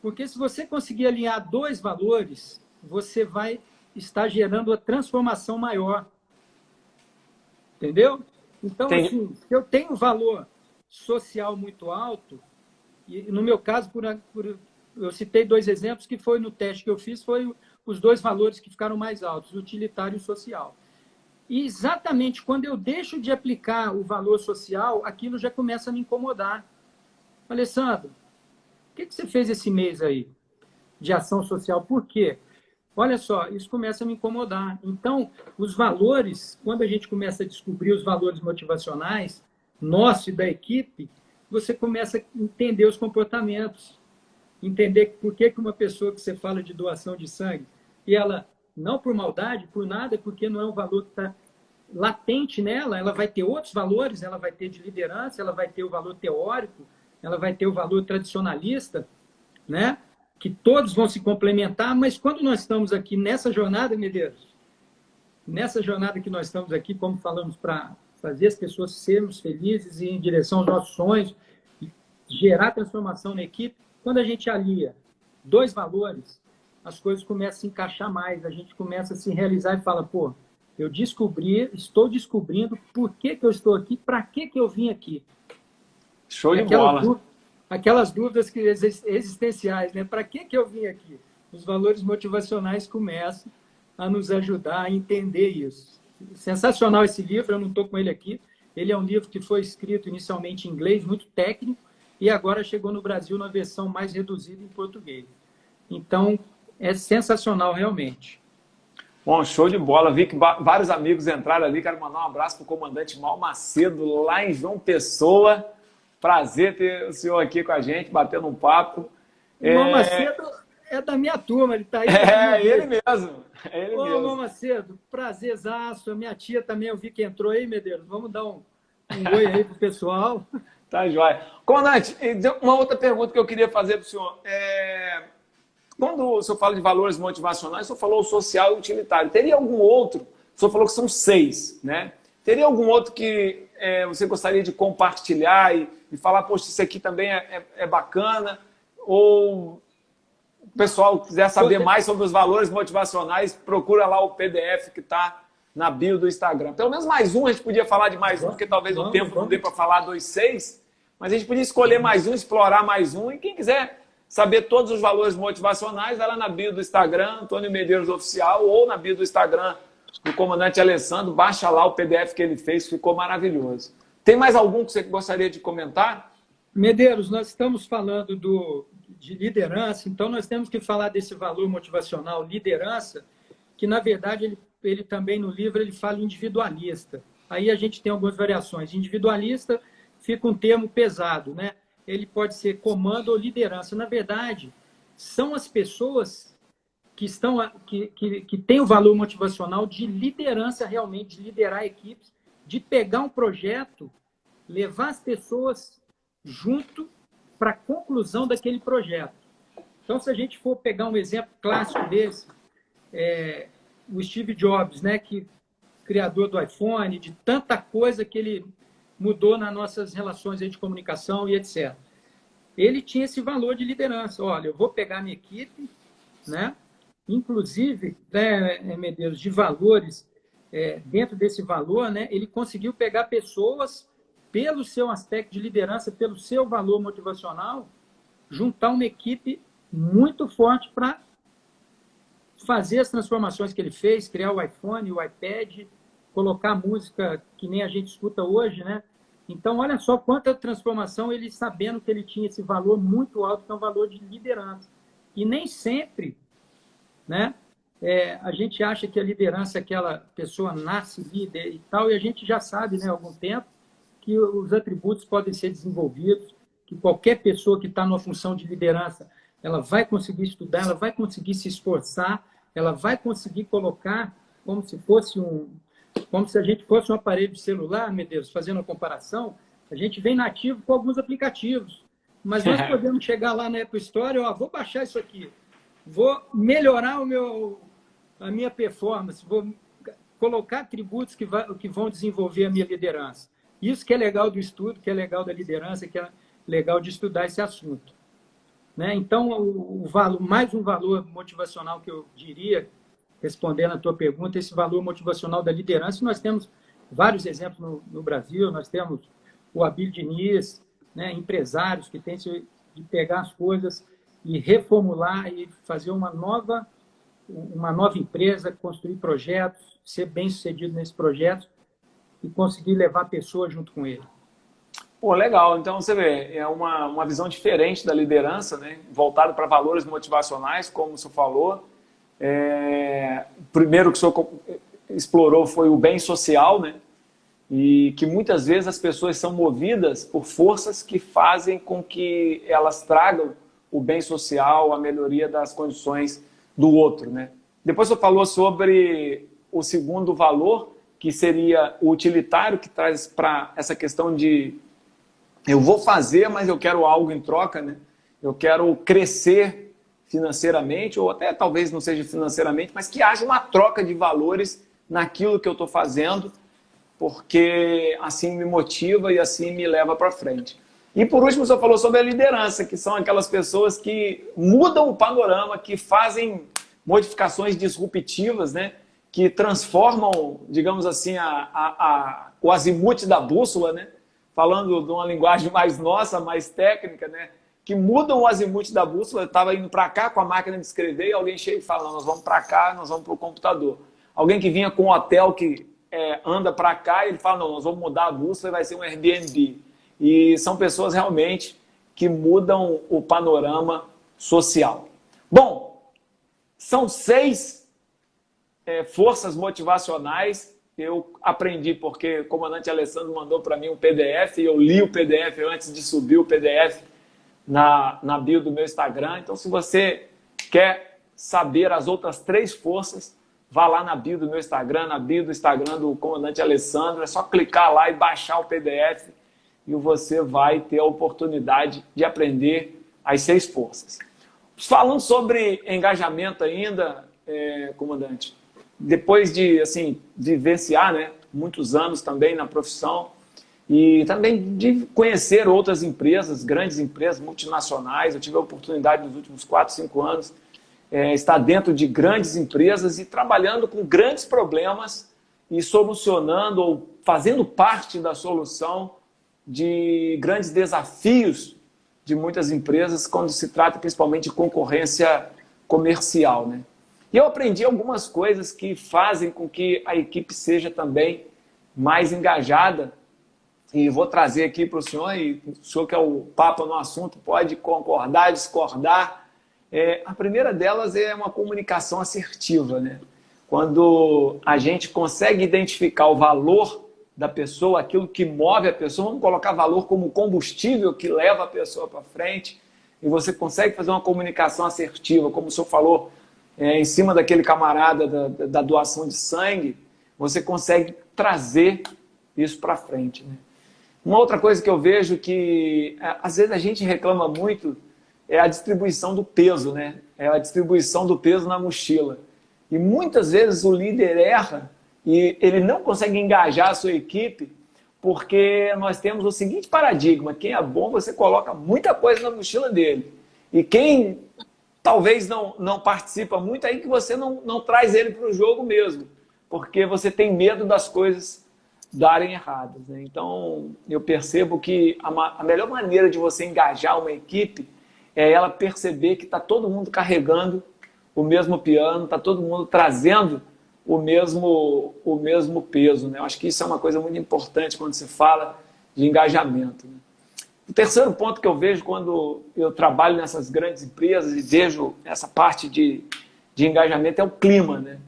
Porque se você conseguir alinhar 2 valores, você vai estar gerando a transformação maior. Entendeu? Então, assim, se eu tenho um valor social muito alto, e no meu caso, eu citei 2 exemplos que foi no teste que eu fiz, foi os 2 valores que ficaram mais altos, utilitário e social. E exatamente quando eu deixo de aplicar o valor social, aquilo já começa a me incomodar. Alessandro, o que você fez esse mês aí de ação social? Por quê? Olha só, isso começa a me incomodar. Então, os valores, quando a gente começa a descobrir os valores motivacionais, nosso e da equipe, você começa a entender os comportamentos. Entender por que uma pessoa que você fala de doação de sangue, e ela, não por maldade, por nada, porque não é um valor que está latente nela, ela vai ter outros valores, ela vai ter de liderança, ela vai ter o valor teórico, ela vai ter o valor tradicionalista, né? Que todos vão se complementar, mas quando nós estamos aqui nessa jornada, Medeiros, nessa jornada que nós estamos aqui, como falamos, para fazer as pessoas sermos felizes e ir em direção aos nossos sonhos, gerar transformação na equipe, quando a gente alia 2 valores, as coisas começam a se encaixar mais, a gente começa a se realizar e fala, pô, estou descobrindo por que eu estou aqui, para que eu vim aqui. Show de bola. Aquelas dúvidas existenciais, né? Para que eu vim aqui? Os valores motivacionais começam a nos ajudar a entender isso. Sensacional esse livro, eu não estou com ele aqui. Ele é um livro que foi escrito inicialmente em inglês, muito técnico, e agora chegou no Brasil na versão mais reduzida em português. Então, é sensacional, realmente. Bom, show de bola. Vi que vários amigos entraram ali. Quero mandar um abraço para o comandante Mal Macedo, lá em João Pessoa. Prazer ter o senhor aqui com a gente, batendo um papo. O Mal Macedo é da minha turma, ele está aí. Ele mesmo. Ô, Mal Macedo, prazerzaço. A minha tia também, eu vi que entrou aí, Medeiros. Vamos dar um oi aí pro pessoal. Tá joia. Comandante, uma outra pergunta que eu queria fazer para o senhor. Quando o senhor fala de valores motivacionais, o senhor falou social e utilitário. Teria algum outro? O senhor falou que são 6, né? Teria algum outro que você gostaria de compartilhar e falar, poxa, isso aqui também é bacana? Ou o pessoal quiser saber mais sobre os valores motivacionais, procura lá o PDF que está na bio do Instagram. Pelo menos mais um, a gente podia falar de mais um, porque talvez o tempo não dê para falar 2, 6, mas a gente podia escolher mais um, explorar mais um, e quem quiser saber todos os valores motivacionais, vai lá na bio do Instagram, Antônio Medeiros Oficial, ou na bio do Instagram do comandante Alessandro, baixa lá o PDF que ele fez, ficou maravilhoso. Tem mais algum que você gostaria de comentar? Medeiros, nós estamos falando de liderança, então nós temos que falar desse valor motivacional, liderança, que na verdade ele também no livro ele fala individualista. Aí a gente tem algumas variações. Individualista fica um termo pesado, né? Ele pode ser comando ou liderança. Na verdade, são as pessoas que têm o valor motivacional de liderança realmente, de liderar equipes, de pegar um projeto, levar as pessoas junto para a conclusão daquele projeto. Então, se a gente for pegar um exemplo clássico desse, o Steve Jobs, né, criador do iPhone, de tanta coisa que ele mudou nas nossas relações de comunicação e etc. Ele tinha esse valor de liderança. Olha, eu vou pegar minha equipe, né? Inclusive, Medeiros, de valores, dentro desse valor, né, ele conseguiu pegar pessoas pelo seu aspecto de liderança, pelo seu valor motivacional, juntar uma equipe muito forte para fazer as transformações que ele fez, criar o iPhone, o iPad, colocar música que nem a gente escuta hoje, né? Então, olha só quanta transformação ele sabendo que ele tinha esse valor muito alto, que é um valor de liderança. E nem sempre, né, a gente acha que a liderança, aquela pessoa nasce líder e tal, e a gente já sabe, né, há algum tempo, que os atributos podem ser desenvolvidos, que qualquer pessoa que está numa função de liderança, ela vai conseguir estudar, ela vai conseguir se esforçar, ela vai conseguir colocar como se fosse como se a gente fosse um aparelho de celular, meu Deus, fazendo uma comparação, a gente vem nativo com alguns aplicativos, mas nós podemos chegar lá na Apple Store, vou baixar isso aqui, vou melhorar a minha performance, vou colocar atributos que vão desenvolver a minha liderança. Isso que é legal do estudo, que é legal da liderança, que é legal de estudar esse assunto. Né? Então, mais um valor motivacional que eu diria, respondendo a tua pergunta, esse valor motivacional da liderança, nós temos vários exemplos no Brasil, nós temos o Abílio Diniz, né, empresários que têm de pegar as coisas e reformular e fazer uma nova empresa, construir projetos, ser bem-sucedido nesse projeto e conseguir levar pessoas junto com ele. Pô, legal. Então, você vê, é uma visão diferente da liderança, né? Voltada para valores motivacionais, como o senhor falou. O primeiro que o senhor explorou foi o bem social, né? E que muitas vezes as pessoas são movidas por forças que fazem com que elas tragam o bem social, a melhoria das condições do outro, né? Depois o senhor falou sobre o segundo valor, que seria o utilitário, que traz para essa questão de eu vou fazer, mas eu quero algo em troca, né? Eu quero crescer financeiramente, ou até talvez não seja financeiramente, mas que haja uma troca de valores naquilo que eu estou fazendo, porque assim me motiva e assim me leva para frente. E por último, o senhor falou sobre a liderança, que são aquelas pessoas que mudam o panorama, que fazem modificações disruptivas, né? Que transformam, digamos assim, o azimuth da bússola, né? Falando de uma linguagem mais nossa, mais técnica, né? Que mudam o azimuth da bússola. Eu estava indo para cá com a máquina de escrever e alguém chega e fala, não, nós vamos para cá, nós vamos para o computador. Alguém que vinha com um hotel que anda para cá e ele fala, não, nós vamos mudar a bússola e vai ser um Airbnb. E são pessoas realmente que mudam o panorama social. Bom, são 6 forças motivacionais. Eu aprendi porque o comandante Alessandro mandou para mim um PDF e eu li o PDF antes de subir o PDF na bio do meu Instagram. Então, se você quer saber as outras 3 forças, vá lá na bio do meu Instagram, na bio do Instagram do comandante Alessandro. É só clicar lá e baixar o PDF e você vai ter a oportunidade de aprender as 6 forças. Falando sobre engajamento ainda, comandante, depois de assim, vivenciar, né, muitos anos também na profissão e também de conhecer outras empresas, grandes empresas multinacionais, eu tive a oportunidade nos últimos 4, 5 anos estar dentro de grandes empresas e trabalhando com grandes problemas e solucionando ou fazendo parte da solução de grandes desafios de muitas empresas quando se trata principalmente de concorrência comercial, né? E eu aprendi algumas coisas que fazem com que a equipe seja também mais engajada. E vou trazer aqui para o senhor, e o senhor que é o papa no assunto, pode concordar, discordar. A primeira delas é uma comunicação assertiva, né? Quando a gente consegue identificar o valor da pessoa, aquilo que move a pessoa, vamos colocar valor como combustível que leva a pessoa para frente, e você consegue fazer uma comunicação assertiva, como o senhor falou, em cima daquele camarada da doação de sangue, você consegue trazer isso para frente, né? Uma outra coisa que eu vejo que, às vezes, a gente reclama muito é a distribuição do peso, né? É a distribuição do peso na mochila. E muitas vezes o líder erra e ele não consegue engajar a sua equipe porque nós temos o seguinte paradigma: quem é bom, você coloca muita coisa na mochila dele. E quem talvez não participa muito, aí que você não traz ele para o jogo mesmo, porque você tem medo das coisas darem erradas, né? Então, eu percebo que a melhor maneira de você engajar uma equipe é ela perceber que está todo mundo carregando o mesmo piano, está todo mundo trazendo o mesmo peso, né? Eu acho que isso é uma coisa muito importante quando se fala de engajamento, né? O terceiro ponto que eu vejo quando eu trabalho nessas grandes empresas e vejo essa parte de engajamento é o clima, né?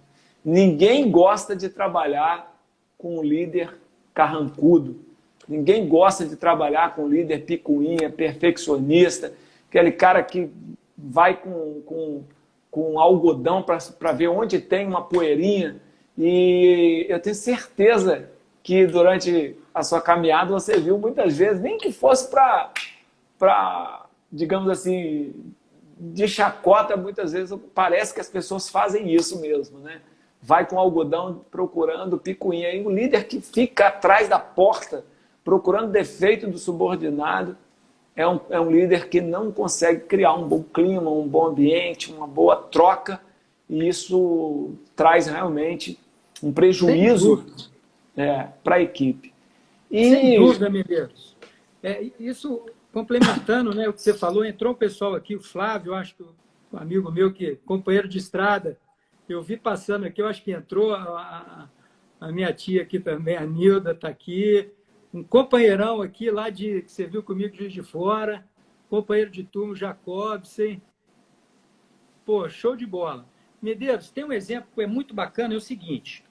Ninguém gosta de trabalhar com um líder carrancudo. Ninguém gosta de trabalhar com um líder picuinha, perfeccionista, aquele cara que vai com algodão para ver onde tem uma poeirinha. E eu tenho certeza que durante a sua caminhada você viu muitas vezes, nem que fosse para, digamos assim, de chacota, muitas vezes parece que as pessoas fazem isso mesmo, né? Vai com algodão procurando picuinha. E o líder que fica atrás da porta procurando defeito do subordinado é um líder que não consegue criar um bom clima, um bom ambiente, uma boa troca, e isso traz realmente um prejuízo para a equipe. Sem dúvida, Medeiros. Isso, complementando, né, o que você falou, entrou um pessoal aqui, o Flávio, acho que um amigo meu, companheiro de estrada, eu vi passando aqui, eu acho que entrou a minha tia aqui também, a Nilda está aqui, um companheirão aqui lá que você viu comigo de Juiz de Fora, companheiro de turma, Jacobsen. Pô, show de bola. Medeiros, tem um exemplo que é muito bacana, é o seguinte,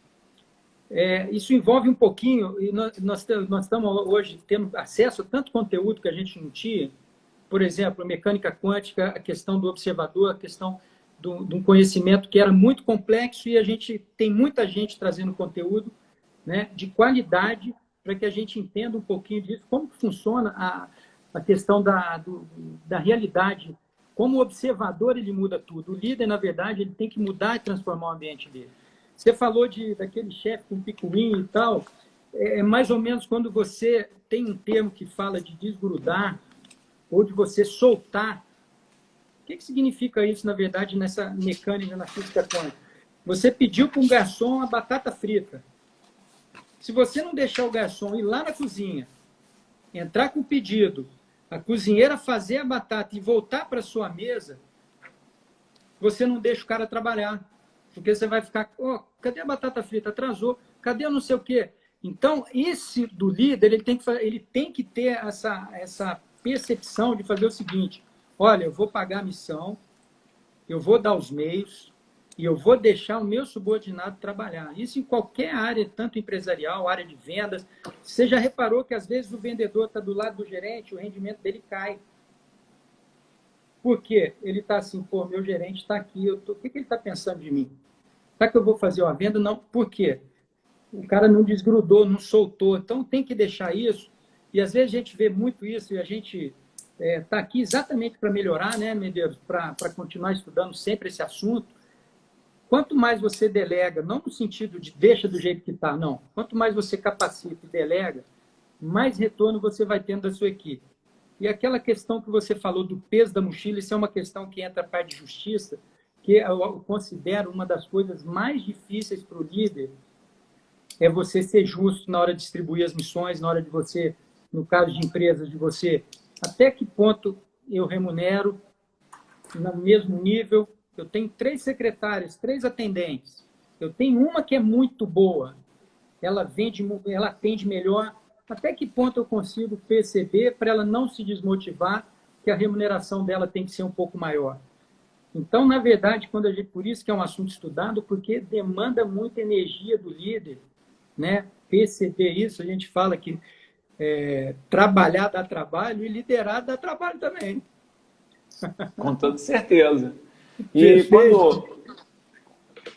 isso envolve um pouquinho, e nós estamos hoje tendo acesso a tanto conteúdo que a gente não tinha, por exemplo, a mecânica quântica, a questão do observador, a questão de um conhecimento que era muito complexo e a gente tem muita gente trazendo conteúdo, né, de qualidade para que a gente entenda um pouquinho disso, como funciona a questão da realidade, como o observador ele muda tudo. O líder, na verdade, ele tem que mudar e transformar o ambiente dele. Você falou daquele chefe com picuinha e tal, é mais ou menos quando você tem um termo que fala de desgrudar ou de você soltar. O que significa isso, na verdade, nessa mecânica, na física quântica? Você pediu para um garçom uma batata frita. Se você não deixar o garçom ir lá na cozinha, entrar com o pedido, a cozinheira fazer a batata e voltar para a sua mesa, você não deixa o cara trabalhar. Porque você vai ficar, cadê a batata frita? Atrasou. Cadê eu não sei o quê? Então, esse do líder, ele tem que ter essa percepção de fazer o seguinte, olha, eu vou pagar a missão, eu vou dar os meios e eu vou deixar o meu subordinado trabalhar. Isso em qualquer área, tanto empresarial, área de vendas. Você já reparou que às vezes o vendedor está do lado do gerente, o rendimento dele cai. Por quê? Ele está assim, pô, meu gerente está aqui, o que ele está pensando de mim? Será que eu vou fazer uma venda? Não. Por quê? O cara não desgrudou, não soltou. Então tem que deixar isso. E às vezes a gente vê muito isso e a gente está aqui exatamente para melhorar, né, Medeiros? Para continuar estudando sempre esse assunto. Quanto mais você delega, não no sentido de deixa do jeito que está, não. Quanto mais você capacita e delega, mais retorno você vai tendo da sua equipe. E aquela questão que você falou do peso da mochila, isso é uma questão que entra a parte de justiça, que eu considero uma das coisas mais difíceis para o líder, é você ser justo na hora de distribuir as missões, na hora de você, no caso de empresas, de você, até que ponto eu remunero no mesmo nível. Eu tenho 3 secretárias, 3 atendentes. Eu tenho uma que é muito boa, ela atende melhor. Até que ponto eu consigo perceber para ela não se desmotivar que a remuneração dela tem que ser um pouco maior? Então, na verdade, por isso que é um assunto estudado, porque demanda muita energia do líder, né? Perceber isso, a gente fala que trabalhar dá trabalho e liderar dá trabalho também. Com toda certeza. E quando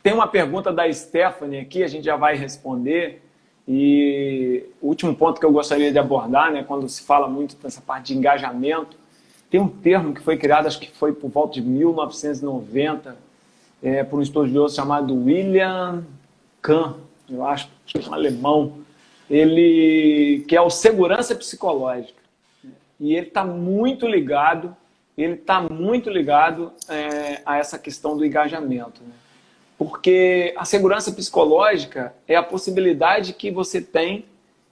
tem uma pergunta da Stephanie aqui, a gente já vai responder. E o último ponto que eu gostaria de abordar, né, quando se fala muito dessa parte de engajamento, tem um termo que foi criado, acho que foi por volta de 1990, por um estudioso chamado William Kahn, eu acho que é um alemão, que é o segurança psicológica. E ele está muito ligado, a essa questão do engajamento, né? Porque a segurança psicológica é a possibilidade que você tem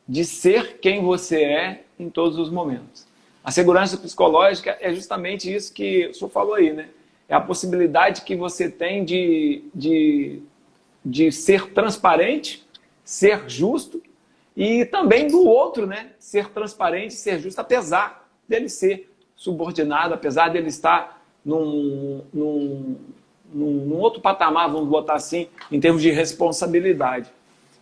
de ser quem você é em todos os momentos. A segurança psicológica é justamente isso que o senhor falou aí, né? É a possibilidade que você tem de ser transparente, ser justo e também do outro, né? Ser transparente, ser justo, apesar dele ser subordinado, apesar dele estar num outro patamar, vamos botar assim, em termos de responsabilidade.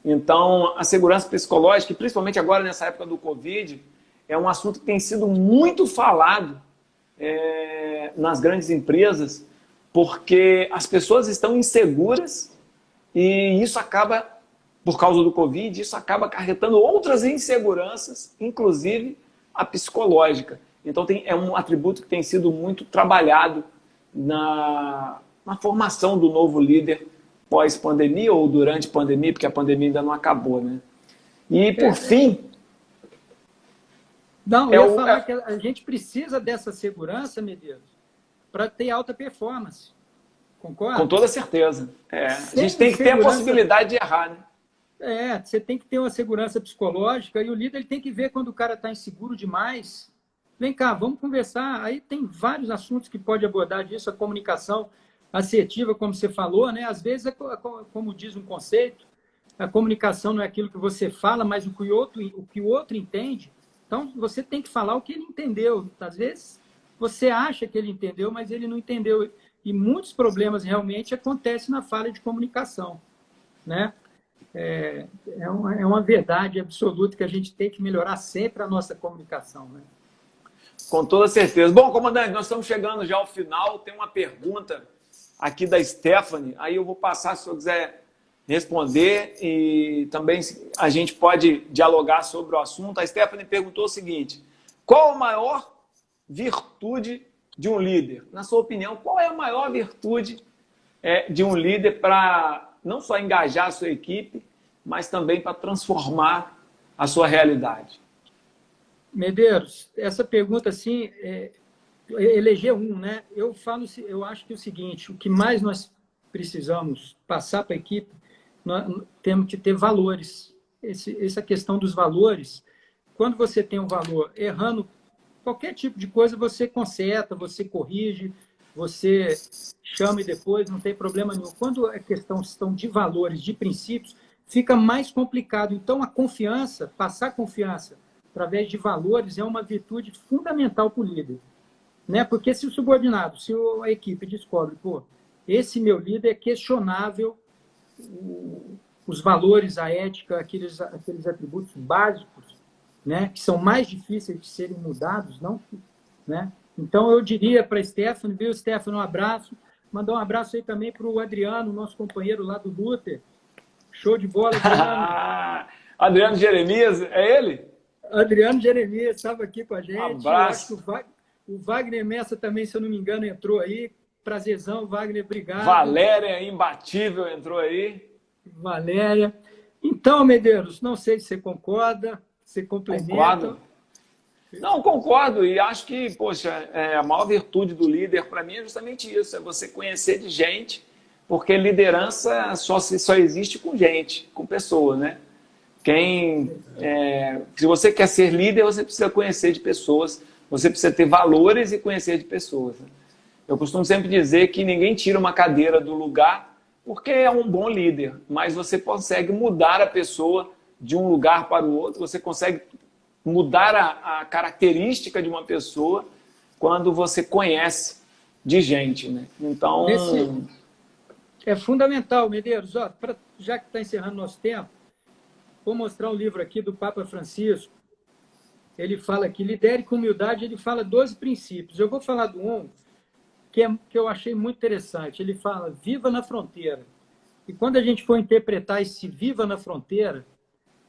Então, a segurança psicológica, principalmente agora nessa época do Covid, é um assunto que tem sido muito falado nas grandes empresas, porque as pessoas estão inseguras e isso acaba, por causa do Covid, isso acaba acarretando outras inseguranças, inclusive a psicológica. Então, é um atributo que tem sido muito trabalhado na formação do novo líder pós-pandemia ou durante a pandemia, porque a pandemia ainda não acabou, né? E, por fim... Não, eu ia falar que a gente precisa dessa segurança, Medeiros, para ter alta performance. Concorda? Com toda certeza. A gente tem que ter a possibilidade de errar, né? Você tem que ter uma segurança psicológica e o líder ele tem que ver quando o cara está inseguro demais. Vem cá, vamos conversar. Aí tem vários assuntos que pode abordar disso, a comunicação assertiva, como você falou, né? Às vezes, como diz um conceito, a comunicação não é aquilo que você fala, mas o que o outro entende. Então, você tem que falar o que ele entendeu. Às vezes, você acha que ele entendeu, mas ele não entendeu. E muitos problemas realmente acontecem na falha de comunicação, né? É uma verdade absoluta que a gente tem que melhorar sempre a nossa comunicação, né? Com toda certeza. Bom, comandante, nós estamos chegando já ao final. Tem uma pergunta aqui da Stephanie. Aí eu vou passar, se o senhor quiser responder, e também a gente pode dialogar sobre o assunto. A Stephanie perguntou o seguinte: qual a maior virtude de um líder? Na sua opinião, qual é a maior virtude de um líder para não só engajar a sua equipe, mas também para transformar a sua realidade? Medeiros, essa pergunta, assim, eleger né? Eu acho que é o seguinte: o que mais nós precisamos passar para a equipe, nós temos que ter valores. Essa questão dos valores, quando você tem um valor, errando qualquer tipo de coisa, você conserta, você corrige, você chama e depois, não tem problema nenhum. Quando a questão de valores, de princípios, fica mais complicado. Então, a confiança, passar confiança através de valores é uma virtude fundamental para o líder, né? Porque se o subordinado, se a equipe descobre, esse meu líder é questionável, os valores, a ética, aqueles atributos básicos, né, que são mais difíceis de serem mudados, não, né? Então, eu diria para a Stephanie, viu, Stephanie, um abraço. Mandar um abraço aí também para o Adriano, nosso companheiro lá do Luther. Show de bola, Adriano. Adriano Jeremias, é ele? Adriano Jeremias estava aqui com a gente. Um abraço. Eu acho que o Wagner Messa também, se eu não me engano, entrou aí. Prazerzão, Wagner, obrigado. Valéria, imbatível, entrou aí. Valéria. Então, Medeiros, não sei se você concorda, se complementa. Concordo. Não, concordo, e acho que, poxa, a maior virtude do líder, para mim, é justamente isso, é você conhecer de gente, porque liderança só existe com gente, com pessoas, né? Se você quer ser líder, você precisa conhecer de pessoas, você precisa ter valores e conhecer de pessoas, né? Eu costumo sempre dizer que ninguém tira uma cadeira do lugar porque é um bom líder, mas você consegue mudar a pessoa de um lugar para o outro, você consegue mudar a característica de uma pessoa quando você conhece de gente, né? Então... É fundamental, Medeiros. Já que está encerrando nosso tempo, vou mostrar um livro aqui do Papa Francisco. Ele fala que lidere com humildade, ele fala 12 princípios. Eu vou falar do um que eu achei muito interessante. Ele fala, viva na fronteira. E quando a gente for interpretar esse viva na fronteira,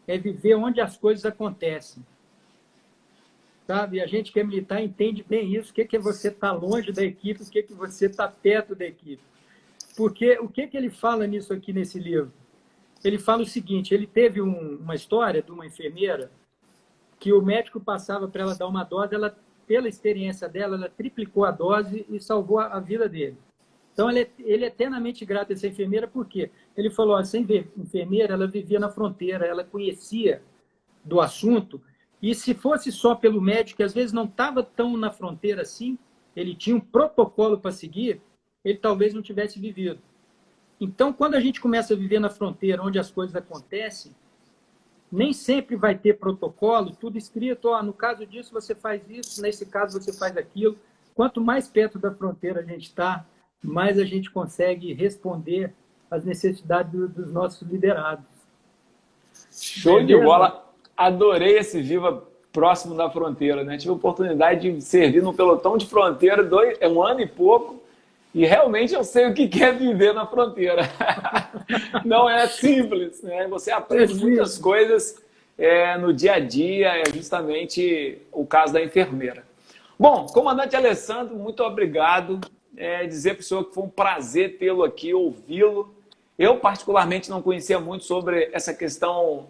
é viver onde as coisas acontecem. Sabe? A gente que é militar entende bem isso. O que é você estar longe da equipe, o que é você estar perto da equipe. Porque o que ele fala nisso aqui nesse livro? Ele fala o seguinte, ele teve uma história de uma enfermeira que o médico passava para ela dar uma dose, ela, pela experiência dela, ela triplicou a dose e salvou a vida dele. Então, ele é eternamente grato a essa enfermeira, por quê? Ele falou, essa enfermeira, ela vivia na fronteira, ela conhecia do assunto, e se fosse só pelo médico, que às vezes não estava tão na fronteira assim, ele tinha um protocolo para seguir, ele talvez não tivesse vivido. Então, quando a gente começa a viver na fronteira, onde as coisas acontecem, Nem sempre vai ter protocolo, tudo escrito, ó, no caso disso você faz isso, nesse caso você faz aquilo. Quanto mais perto da fronteira a gente está, mais a gente consegue responder às necessidades dos nossos liderados. Show de bola! Adorei esse Viva próximo da fronteira, né? Tive a oportunidade de servir no pelotão de fronteira 1 ano e pouco, e realmente eu sei o que é viver na fronteira. Não é simples, né? Você aprende muitas coisas no dia a dia, é justamente o caso da enfermeira. Bom, comandante Alessandro, muito obrigado. Dizer para o senhor que foi um prazer tê-lo aqui, ouvi-lo. Eu, particularmente, não conhecia muito sobre essa questão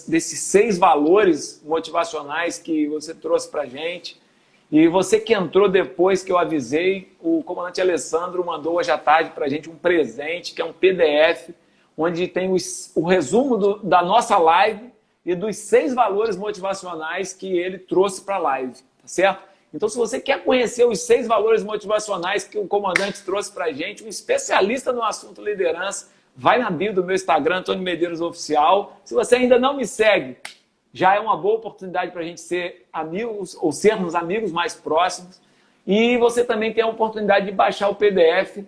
desses 6 valores motivacionais que você trouxe para a gente. E você que entrou depois que eu avisei, o comandante Alessandro mandou hoje à tarde para a gente um presente, que é um PDF, onde tem o resumo da nossa live e dos 6 valores motivacionais que ele trouxe para a live, tá certo? Então, se você quer conhecer os 6 valores motivacionais que o comandante trouxe para a gente, um especialista no assunto liderança, vai na bio do meu Instagram, Antônio Medeiros Oficial. Se você ainda não me segue, já é uma boa oportunidade para a gente ser amigos ou sermos amigos mais próximos. E você também tem a oportunidade de baixar o PDF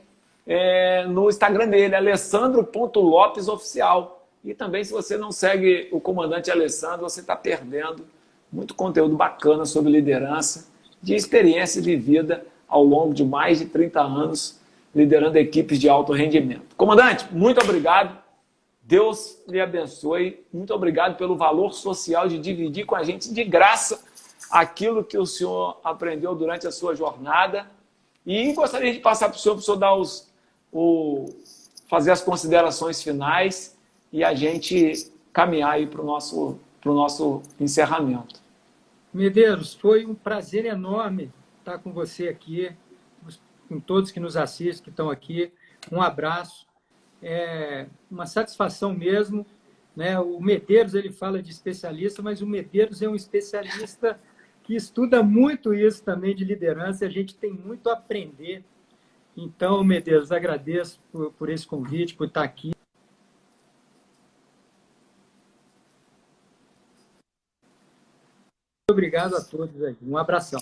no Instagram dele, alessandro.lopesoficial. E também, se você não segue o comandante Alessandro, você está perdendo muito conteúdo bacana sobre liderança, de experiência de vida ao longo de mais de 30 anos, liderando equipes de alto rendimento. Comandante, muito obrigado. Deus lhe abençoe. Muito obrigado pelo valor social de dividir com a gente de graça aquilo que o senhor aprendeu durante a sua jornada. E gostaria de passar para o senhor dar fazer as considerações finais e a gente caminhar aí para o nosso encerramento. Medeiros, foi um prazer enorme estar com você aqui, com todos que nos assistem, que estão aqui. Um abraço. É uma satisfação mesmo, né? O Medeiros, ele fala de especialista, mas o Medeiros é um especialista que estuda muito isso também de liderança, e a gente tem muito a aprender. Então, Medeiros, agradeço por esse convite, por estar aqui. Obrigado a todos aí. Um abração.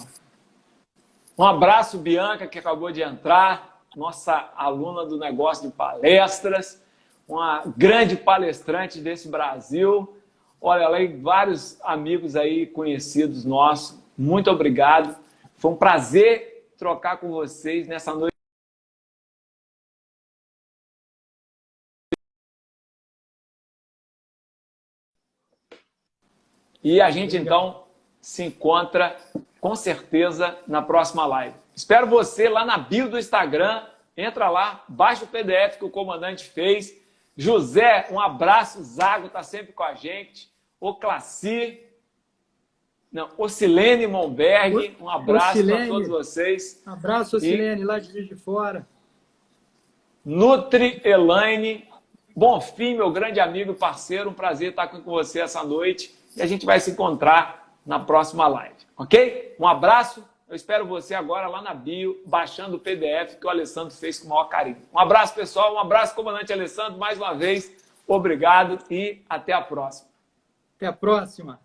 Um abraço, Bianca, que acabou de entrar, nossa aluna do negócio de palestras, uma grande palestrante desse Brasil. Olha, ela e vários amigos aí conhecidos nossos. Muito obrigado. Foi um prazer trocar com vocês nessa noite. E a gente, então, se encontra, com certeza, na próxima live. Espero você lá na bio do Instagram. Entra lá, baixa o PDF que o comandante fez. José, um abraço. Zago está sempre com a gente. Ocilene Monberg, um abraço para todos vocês. Um abraço, Ocilene, lá de Juiz de Fora. Nutri Elaine, Bonfim, meu grande amigo e parceiro, um prazer estar aqui com você essa noite. E a gente vai se encontrar na próxima live, ok? Um abraço, eu espero você agora lá na bio, baixando o PDF que o Alessandro fez com o maior carinho. Um abraço, pessoal, um abraço, comandante Alessandro, mais uma vez, obrigado e até a próxima. Até a próxima.